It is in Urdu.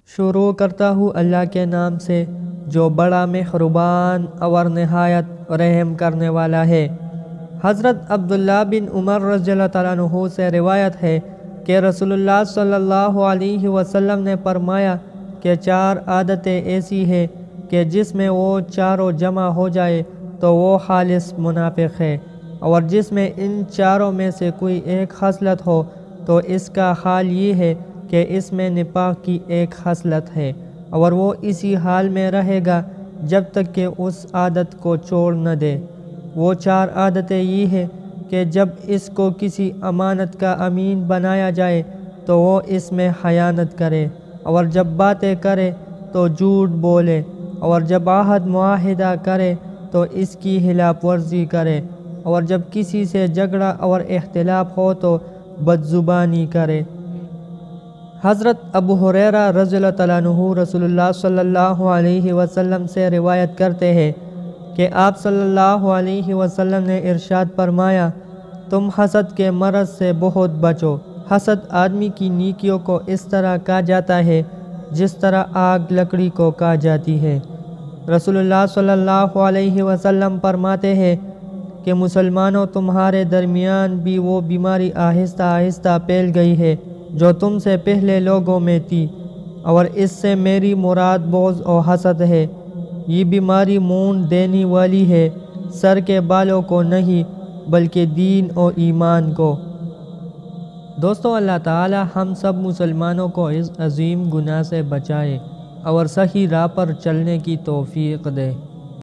شروع کرتا ہوں اللہ کے نام سے جو بڑا مہربان اور نہایت رحم کرنے والا ہے۔ حضرت عبداللہ بن عمر رضی اللہ تعالیٰ عنہ سے روایت ہے کہ رسول اللہ صلی اللہ علیہ وسلم نے فرمایا کہ 4 عادتیں ایسی ہیں کہ جس میں وہ چاروں جمع ہو جائے تو وہ خالص منافق ہے، اور جس میں ان چاروں میں سے کوئی ایک خصلت ہو تو اس کا حال یہ ہے کہ اس میں نفاق کی ایک خصلت ہے، اور وہ اسی حال میں رہے گا جب تک کہ اس عادت کو چھوڑ نہ دے۔ وہ 4 عادتیں یہ ہیں کہ جب اس کو کسی امانت کا امین بنایا جائے تو وہ اس میں خیانت کرے، اور جب باتیں کرے تو جھوٹ بولے، اور جب عہد معاہدہ کرے تو اس کی خلاف ورزی کرے، اور جب کسی سے جھگڑا اور اختلاف ہو تو بدزبانی کرے۔ حضرت ابو ہریرہ رضی اللہ تعالیٰ عنہ رسول اللہ صلی اللہ علیہ وسلم سے روایت کرتے ہیں کہ آپ صلی اللہ علیہ وسلم نے ارشاد فرمایا، تم حسد کے مرض سے بہت بچو۔ حسد آدمی کی نیکیوں کو اس طرح کھا جاتا ہے جس طرح آگ لکڑی کو کھا جاتی ہے۔ رسول اللہ صلی اللہ علیہ وسلم فرماتے ہیں کہ مسلمانوں، تمہارے درمیان بھی وہ بیماری آہستہ آہستہ پھیل گئی ہے جو تم سے پہلے لوگوں میں تھی، اور اس سے میری مراد بغض و حسد ہے۔ یہ بیماری مونڈ دینے والی ہے، سر کے بالوں کو نہیں بلکہ دین و ایمان کو۔ دوستو، اللہ تعالی ہم سب مسلمانوں کو اس عظیم گناہ سے بچائے اور صحیح راہ پر چلنے کی توفیق دے۔